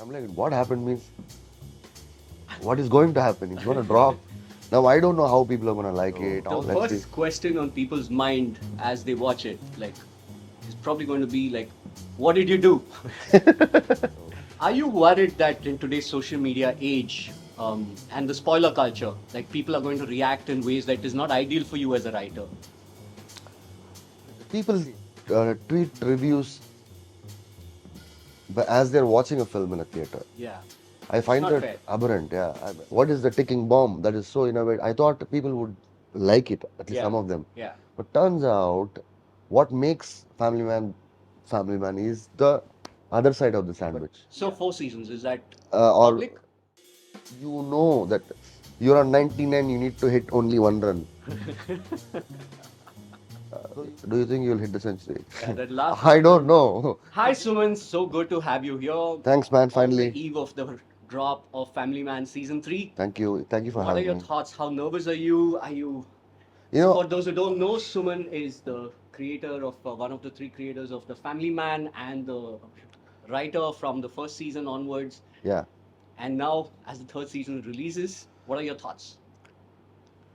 I'm like, what happened means what is going to happen? It's going to drop. Now I don't know how people are going to like it. The Let's see. first question on people's mind as they watch it, is probably going to be like, "What did you do?" Are you worried that in today's social media age and the spoiler culture, people are going to react in ways that is not ideal for you as a writer? People tweet reviews as they're watching a film in a theater. Yeah, I it's find not that fair. aberrant. Yeah. What is the ticking bomb that is so innovative? I thought people would like it, at least Yeah, some of them. yeah. But turns out, what makes Family Man is the other side of the sandwich. So 4 seasons, is that Or public? you know that you're on 99, you need to hit only one run. Do you think you'll hit the century? Yeah, that last. I don't know. Hi Suman, so good to have you here. Thanks, man. On the Finally, eve of the drop of Family Man season 3. thank you. Thank you for What are having your me. thoughts? How nervous are you? Are you You So know, for those who don't know, Suman is the creator of one of the 3 creators of the Family Man and the writer from the first season onwards. yeah. And now, as the third season releases, what are your thoughts?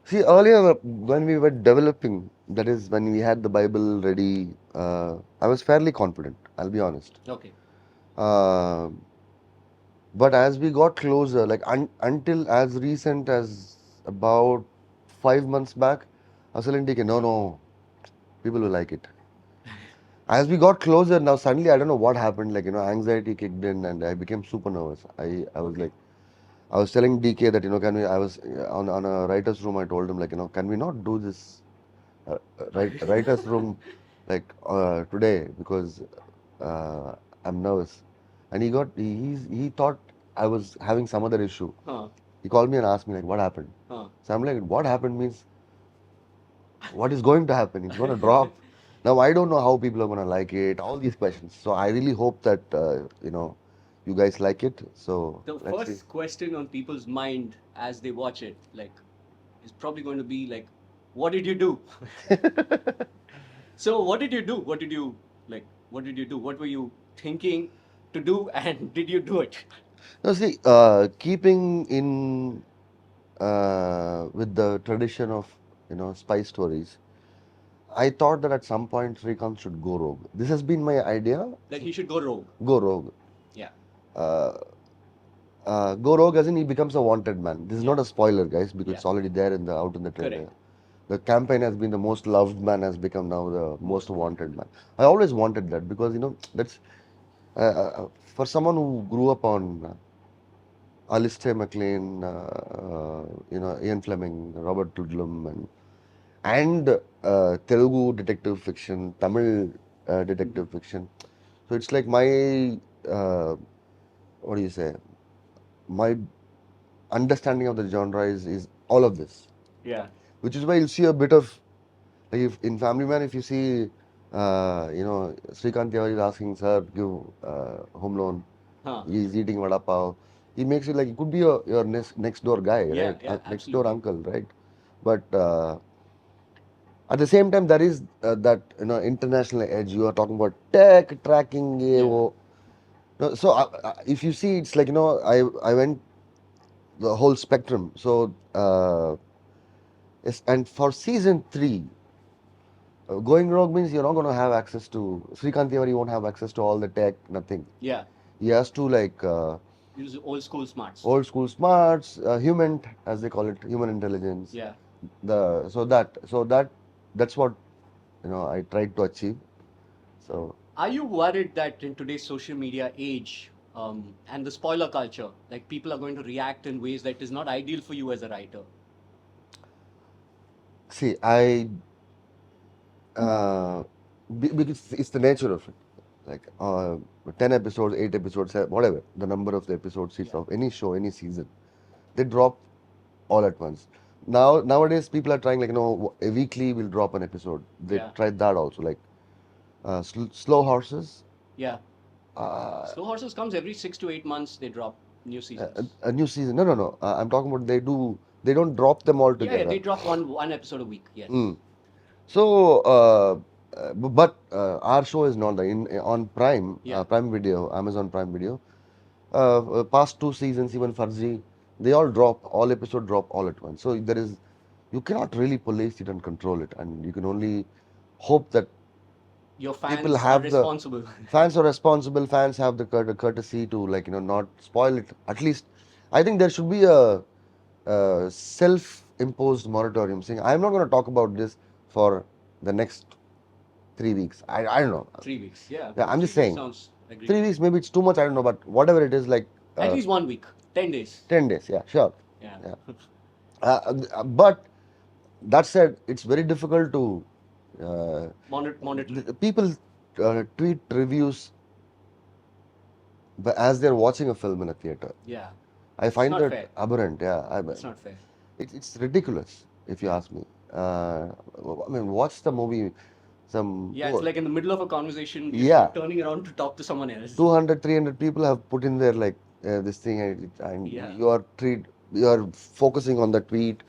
See, earlier when we were developing, that is when we had the Bible ready, I was fairly confident, I'll be honest. Okay. Uh, but as we got closer, like until as recent as about 5 months back, I was telling DK, no, people will like it. As we got closer, now suddenly I don't know what happened, like, anxiety kicked in and I became super nervous. I was Okay. like, I was telling DK that, can we, I was on a writer's room, I told him, like, can we not do this writer's room today because uh, I'm nervous. And he thought I was having some other issue. Huh. He called me and asked me like, what happened? Huh. So I'm like, what happened means what is going to happen? It's going to drop. Now I don't know how people are going to like it. All these questions. So I really hope that you guys like it. So The let's see. first question on people's mind as they watch it, is probably going to be like, "What did you do?" So what did you do? What did you like? What did you do? What were you thinking to do, and did you do it? Now see, keeping in with the tradition of spy stories, I thought that at some point Srikant should go rogue. This has been my idea. That he should go rogue. Go rogue. Yeah. Uh, go rogue as in he becomes a wanted man. This is not a spoiler, guys, because Yeah. it's already there in the out in the trailer. Correct. The campaign has been the most loved man has become now the most wanted man. I always wanted that because that's for someone who grew up on Alistair MacLean, Ian Fleming, Robert Ludlum, and Telugu detective fiction, Tamil detective fiction. So it's like my what do you say? My understanding of the genre is all of this, Yeah. which is why you'll see a bit of like if in Family Man, if you see, Srikant Tiwari is asking, sir, give home loan. Huh. He's eating vada pav. He makes it like he could be your next door guy, Yeah, right? yeah, Next door absolutely. uncle, right? But at the same time, there is that international edge. You are talking about tech tracking. Yeah. No, so if you see, it's like I went the whole spectrum. So yes, and for season 3, going rogue means you're not going to have access to Srikant Tiwari won't have access to all the tech, nothing. Yeah. He has to Use old school smarts. old school smarts, human as they call it, human intelligence. Yeah. That's what I tried to achieve. So Are you worried that in today's social media age and the spoiler culture, people are going to react in ways that is not ideal for you as a writer? see, because it's the nature of it. Like 10 episodes, 8 episodes, whatever the number of the episodes is Yeah. of any show, any season, they drop all at once. Nowadays, people are trying like a weekly we'll drop an episode. They Yeah. tried that also, like slow horses. Yeah. Uh, Slow Horses comes every 6 to 8 months. They drop new seasons. a new season. No. I'm talking about they don't drop them all Yeah, together. they drop one episode a week. Yes. Mm. So, but our show is not on Prime, Yeah. Prime Video, Amazon Prime Video. Past two seasons, even Farzi, they all drop, all episode drop all at once. So there is, you cannot really police it and control it, and you can only hope that Your people fans are have the responsible. fans are responsible. Fans have the courtesy to, like, not spoil it. At least, I think there should be a self-imposed moratorium saying I'm not going to talk about this for the next 3 weeks. I don't know. 3 weeks. Yeah, Yeah, I'm three just weeks saying. sounds agreed. 3 weeks, maybe it's too much. I don't know, but whatever it is, like At least 1 week, 10 days. 10 days. Yeah, sure. Yeah. Yeah. But that said, it's very difficult to. Monitor it. People tweet reviews as they're watching a film in a theater. Yeah. I It's find not that fair. aberrant. Yeah, It's not fair. it's ridiculous if you ask me. I mean, watch the movie. Some Yeah, it's like in the middle of a conversation, you're yeah, turning around to talk to someone else. 200, 300 people have put in there like this thing, and Yeah. you are focusing on the tweet,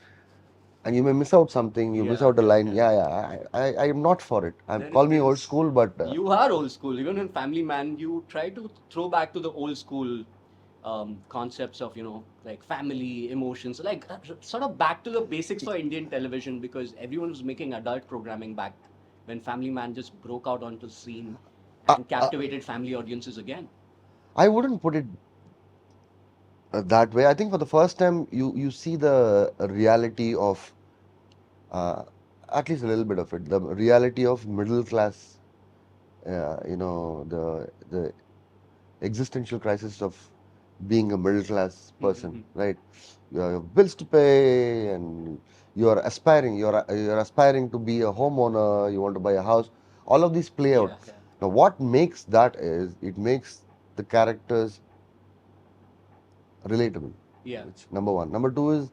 and you may miss out something. You miss Yeah, out a yeah, line. yeah. I am not for it. There, Call me there old is. school, but You are old school. Even in Family Man, you try to throw back to the old school concepts of, like family, emotions, like sort of back to the basics for Indian television, because everyone was making adult programming back when Family Man just broke out onto the scene uh, and uh, captivated family audiences again. I wouldn't put it that way. I think for the first time, you see the reality of uh, at least a little bit of it, the reality of middle class. The existential crisis of being a middle class person, right? You have bills to pay, and you're aspiring to be a homeowner. You want to buy a house. All of these play out. Yeah, yeah, Now, what makes that is it makes the characters relatable. yeah, Which number one. Number two is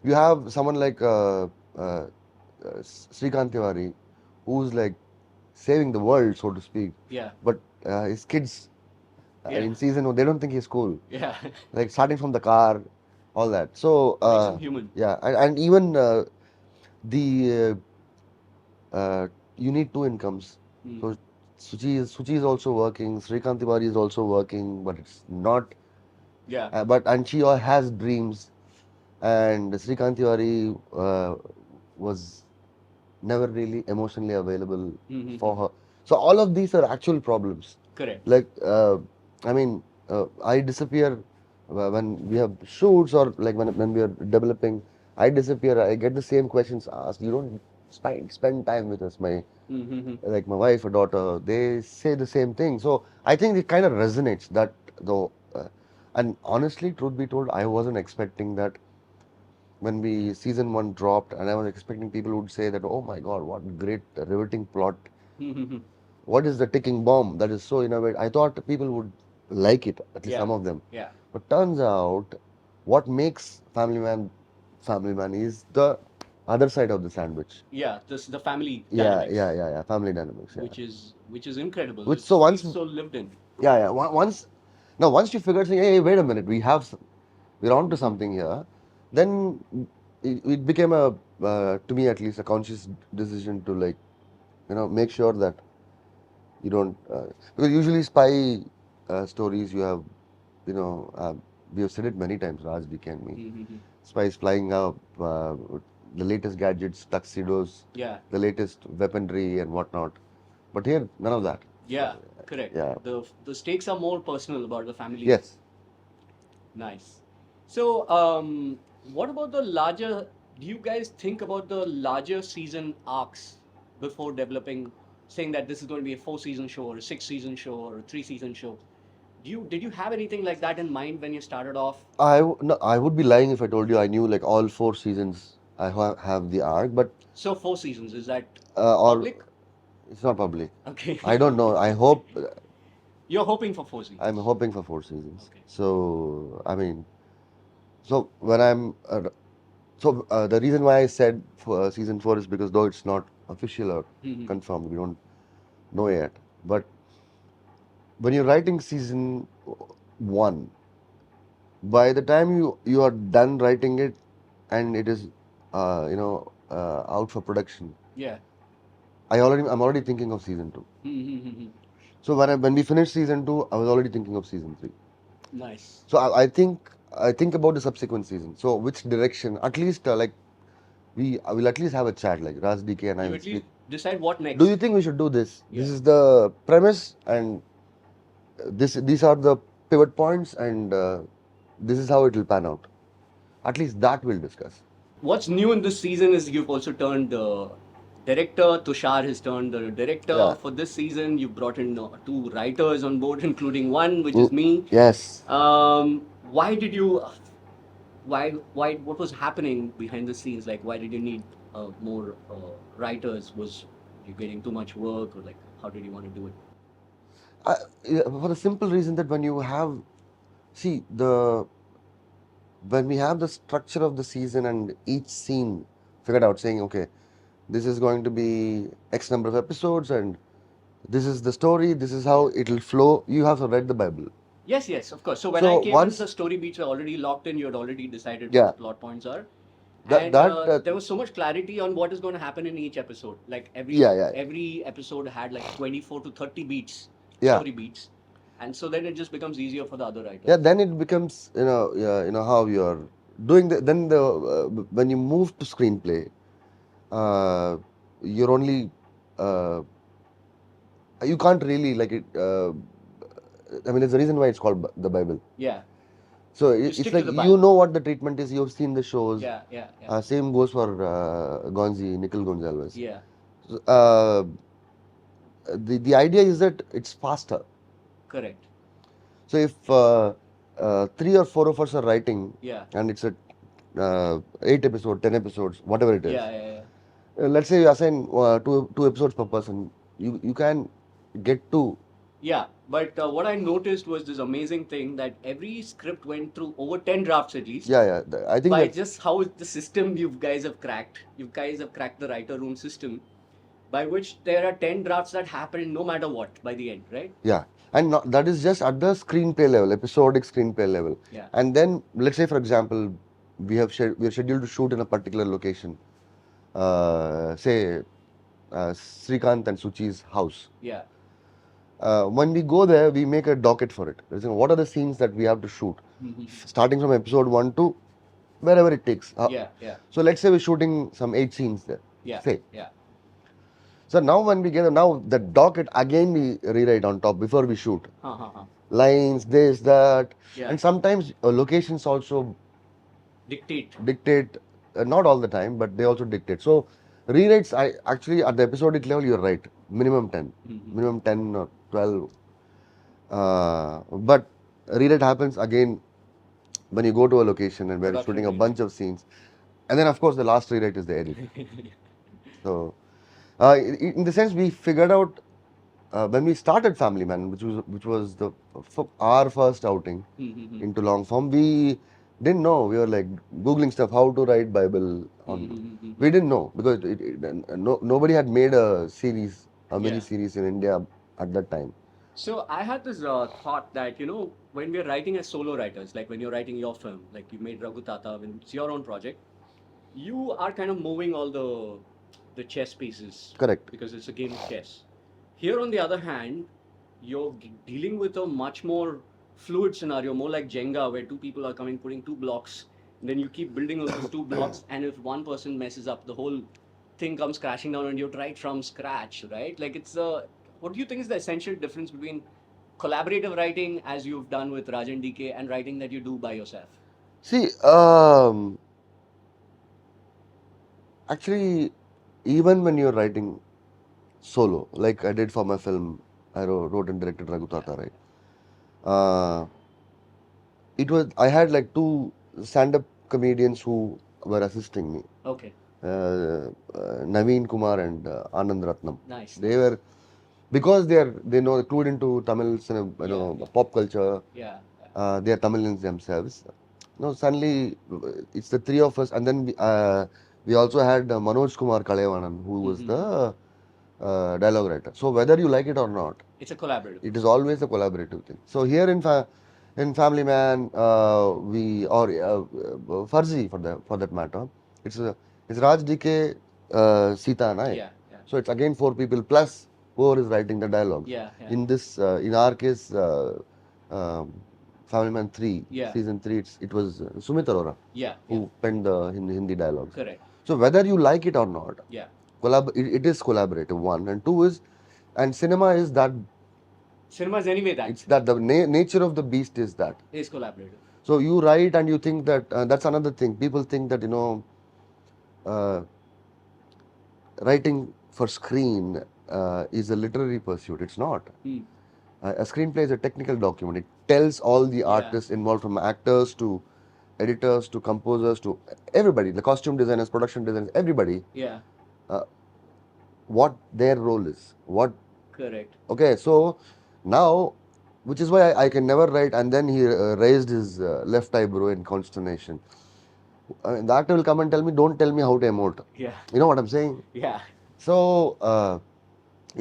you have someone like uh, Srikant Tiwari, who's like saving the world, so to speak. yeah, But his kids yeah, in season one, they don't think he's cool. yeah. Like starting from the car, all that. So Makes him human. yeah, and even the you need two incomes. Mm. So Suchi is also working. Srikant Tiwari is also working, but it's not. Yeah, And she has dreams. And Srikant Tiwari was never really emotionally available for her. So all of these are actual problems. correct. Like I mean, I disappear when we have shoots, or like when we are developing. I disappear. I get the same questions asked. You don't spend time with us, my Mm-hmm. like my wife or daughter. They say the same thing. So I think it kind of resonates that though. And honestly, truth be told, I wasn't expecting that when we season one dropped, and I was expecting people would say that, oh my God, what great riveting plot. Mm-hmm. What is the ticking bomb that is so innovative? I thought people would like it, at least Yeah, some of them. yeah, But turns out, what makes Family Man is the other side of the sandwich. yeah. This the family Yeah, dynamics, yeah. Family dynamics. Yeah. which is incredible. Which It so once, feels so lived in. yeah. Once, now once you figure, saying, hey, wait a minute, we're onto something here. Then it became to me at least, a conscious decision to, like, make sure that you don't, because usually spy stories, you have, you know uh, we have said it many times, Raj, DK and me. Mm-hmm. Spies flying up, the latest gadgets, tuxedos, Yeah, the latest weaponry and whatnot. But here, none of that. yeah, correct. Yeah. The stakes are more personal about the family. Yes. Nice. So, what about the larger? Do you guys think about the larger season arcs before developing, saying that this is going to be a 4 season show or a 6 season show or a 3 season show? Did you have anything like that in mind when you started off? No, I would be lying if I told you I knew like all four seasons. I have the arc, but So 4 seasons, is that or public? it's not public. Okay. I don't know. I hope. You're hoping for 4 seasons. I'm hoping for 4 seasons. Okay. So I mean, so when I'm the reason why I said for season four is because though it's not official or Mhm. confirmed, we don't know yet. But when you're writing season one, by the time you are done writing it and it is out for production, Yeah. I'm already thinking of season two. Mhm. So when we finished season two, I was already thinking of season three. Nice. So I think about the subsequent season. So which direction? At least like we will at least have a chat. Like Raj DK and I You will at speak. least decide what Do next. you think we should do this? This Yeah. is the premise, and these are the pivot points, and this is how it will pan out. At least that we'll discuss. What's new in this season is you've also turned director. Tushar has turned the director Yeah. for this season. You brought in two writers on board, including one, which is me. Yes. Why did you? Why? What was happening behind the scenes? Like, why did you need more writers? Was you getting too much work, or like, how did you want to do it? I, yeah, for the simple reason that see the when we have the structure of the season and each scene figured out, saying, okay, this is going to be X number of episodes, and this is the story, this is how it'll flow. You have to read the Bible. Yes, yes, of course. So when I So came in, once, the story beats were already locked in. You had already decided what yeah, the plot points are, that and that there was so much clarity on what is going to happen in each episode. Like yeah, yeah, every episode had like 24 to 30 beats, yeah, story beats, and so then it just becomes easier for the other writers. yeah. Then it becomes, yeah, how you're doing then when you move to screenplay, you're only uh, you can't really like it. I mean, there's a reason why it's called the Bible. Yeah. So You it's stick to like the you Bible. know what the treatment is. You've seen the shows. Yeah, yeah, yeah. Same goes for Gonzi, Nikhil Gonzalez. Yeah, So, the idea is that it's faster. correct. So if three or four of us are writing, Yeah, and it's a 8 episode, 10 episodes, whatever it is. yeah, yeah, yeah. Let's say you assign two episodes per person. You can get to. Yeah, but what I noticed was this amazing thing that every script went through over 10 drafts at least. Yeah, yeah. I think By that just how the system you guys have cracked. You guys have cracked the writer room system, by which there are 10 drafts that happen no matter what by the end, right? yeah, and that is just at the screenplay level, episodic screenplay level. Yeah. And then let's say, for example, we are scheduled to shoot in a particular location. Say Srikant and Suchi's house. Yeah. When we go there, we make a docket for it. What are the scenes that we have to shoot, starting from episode 1 to wherever it takes. Yeah, yeah, So let's say we're shooting some 8 scenes there. yeah, Say. yeah. So now when we get now the docket again we rewrite on top before we shoot. Lines, this, that, Yeah. and sometimes locations also Dictate. not all the time, but they also dictate. So rewrites, I actually at the episodic level you're right, minimum 10, minimum 10 or 12. But rewrite happens again when you go to a location and we're Production shooting a range. bunch of scenes, and then of course the last rewrite is the edit. So in the sense we figured out when we started Family Man, which was our first outing into long form, we didn't know. We were like googling stuff, how to write Bible on. We didn't know because nobody had made a series, a mini Yeah. series in India at that time. So I had this thought that when we're writing as solo writers, like when you're writing your film, like you made Raghu Tata, when it's your own project, you are kind of moving all the chess pieces Correct. because it's a game of chess. Here, on the other hand, you're dealing with a much more fluid scenario, more like Jenga, where two people are coming, putting two blocks, and then you keep building on those two blocks, and if one person messes up, the whole thing comes crashing down, and you try it from scratch, right? Like it's a. What do you think is the essential difference between collaborative writing, as you've done with Rajan DK, and writing that you do by yourself? See, actually, even when you're writing solo, like I did for my film, I wrote and directed Raghu Tata, right? Uh, I had like two stand-up comedians who were assisting me. Okay. Naveen Kumar and Anand Ratnam. Nice. They were because they know they're clued into Tamil cinema, pop culture. Yeah. They are Tamilians themselves. No, suddenly it's the three of us, and then we also had Manoj Kumar Kalevanan, who was the dialogue writer. So whether you like it or not, It's a collaborative. it is always a collaborative thing. So here in Family Man, we or Farzi for that matter, it's Raj DK, Sita and I. Yeah. Yeah. So it's again 4 people plus whoever is writing the dialogue. Yeah. Yeah. In our case, um, Family Man 3, Yeah. season 3, it was Sumit Arora Yeah. who Yeah. penned the Hindi dialogues. Correct. So whether you like it or not, Yeah. it is collaborative. One and two is, and cinema is that Cinema is anyway that it's that the nature of the beast is that. is collaborative. So you write and you think that that's another thing. People think that uh, writing for screen is a literary pursuit. It's not. Hmm. A screenplay is a technical document. It tells all the Yeah. artists involved, from actors to editors to composers to everybody, the costume designers, production designers, everybody, Yeah. what their role is. Correct. Okay, so now, which is why I can never write. And then he raised his left eyebrow in consternation. The actor will come and tell me, "Don't tell me how to emote." Yeah. You know what I'm saying? Yeah. So,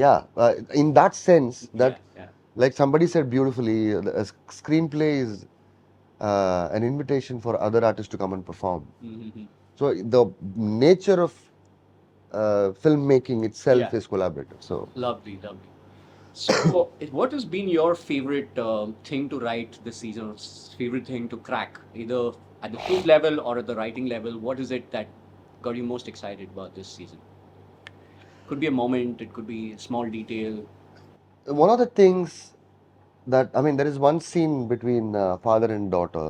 yeah, in that sense, Yeah. that Yeah. like somebody said beautifully, a screenplay is an invitation for other artists to come and perform. Mm-hmm. So the nature of filmmaking itself Yeah. is collaborative. So Lovely. Lovely. So, what has been your favorite thing to write this season? Or favorite thing to crack, either at the script level or at the writing level? What is it that got you most excited about this season? Could be a moment. It could be a small detail. one of the things that, I mean, there is one scene between father and daughter,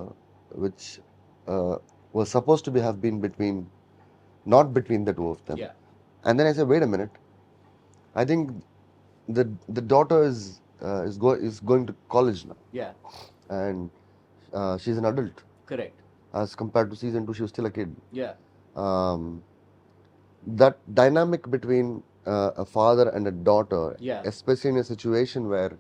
which uh, was supposed to have been between, not between the two of them. Yeah. And then I said, wait a minute. I think the daughter is going to college now, Yeah. and she's an adult. Correct. As compared to season 2, she was still a kid. Yeah. Um, that dynamic between a father and a daughter, Yeah. especially in a situation where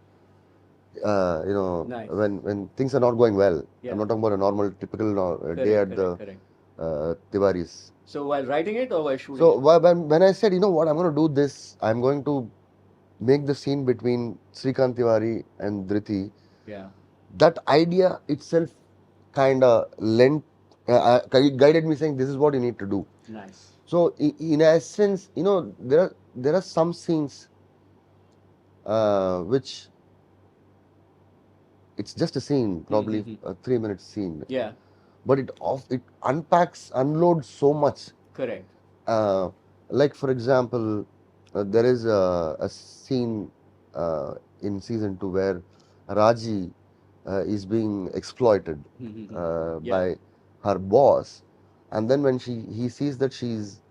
Nice. when things are not going well. Yeah. I'm not talking about a normal, typical day Correct. at Correct. Correct. Tiwari's. So while writing it or while shooting So it? when I said, you know what, I'm going to do this, I'm going to make the scene between Srikant Tiwari and Dhriti. Yeah. That idea itself kind of guided me, saying this is what you need to do. Nice. So in essence, there are some scenes which it's just a scene, probably Mhm. a 3 minute scene, Yeah. but it unpacks, unloads so much. Correct. Uh, like for example, there is a scene in season 2 where Raji is being exploited Mhm. Yeah. by her boss, and then when he sees that she's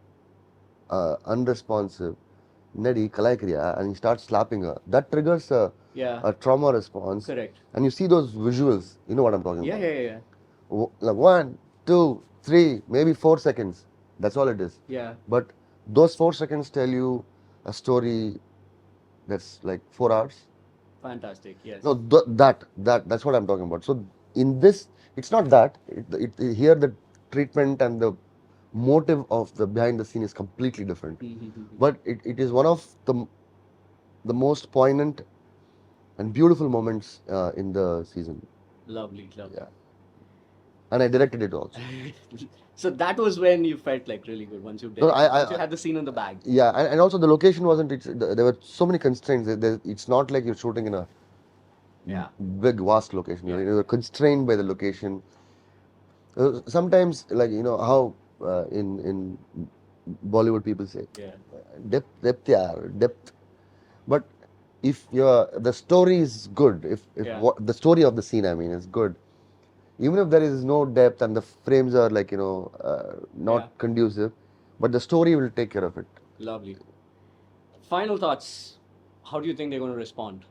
unresponsive, Nedi Kalaikriya, and he starts slapping her. That triggers Yeah. a trauma response, Correct. and you see those visuals. You know what I'm talking Yeah. about? Yeah. Yeah. Like 1, 2, 3, maybe 4 seconds. That's all it is. Yeah. But those 4 seconds tell you a story that's like 4 hours. Fantastic. Yes. No, that's what I'm talking about. So in this, it's not that. Here the treatment and the motive of the behind the scene is completely different. Mhm. But it is one of the most poignant and beautiful moments in the season. Lovely. Lovely. Yeah, and I directed it also. So that was when you felt like really good once you did. No, Once you had the scene in the bag. yeah, and also the location wasn't. There were so many constraints. It's not like you're shooting in a Yeah. big, vast location. Yeah. You're constrained by the location. Sometimes, like how in Bollywood people say, Yeah. depth, yeah, depth. But if the story is good, if Yeah. the story of the scene, I mean, is good, even if there is no depth and the frames are like not Yeah. conducive, but the story will take care of it. Lovely. Final thoughts. How do you think they're going to respond?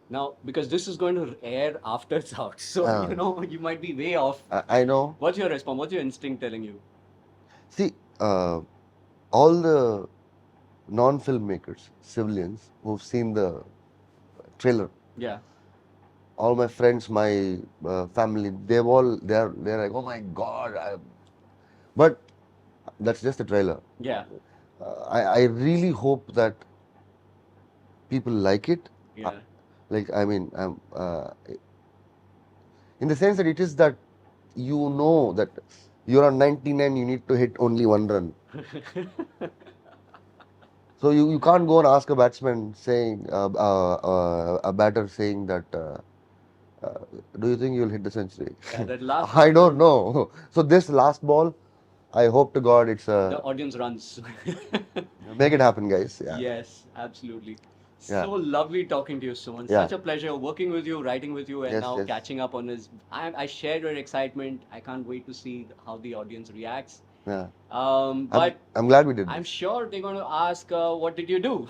Now, because this is going to air after it's out, so you might be way off. I know. What's your response? What's your instinct telling you? See, all the non-filmmakers, civilians who've seen the trailer, Yeah. all my friends, my family, they're like, oh my God. But that's just a trailer. Yeah. I really hope that people like it. Yeah. Like, I mean, in the sense that it is that you know that you're on 99, you need to hit only one run. So you can't go and ask a batsman saying, a batter saying that Do you think you'll hit the century? Yeah, that last I ball, don't know. So this last ball, I hope to God it's the audience runs. make it happen, guys. Yeah, Yes, absolutely. yeah, So lovely talking to you, Suman. yeah. Such a pleasure working with you, writing with you, and Yes, now yes. catching up on this. I share your excitement. I can't wait to see how the audience reacts. Yeah. But I'm glad we did I'm this. sure they're going to ask, what did you do?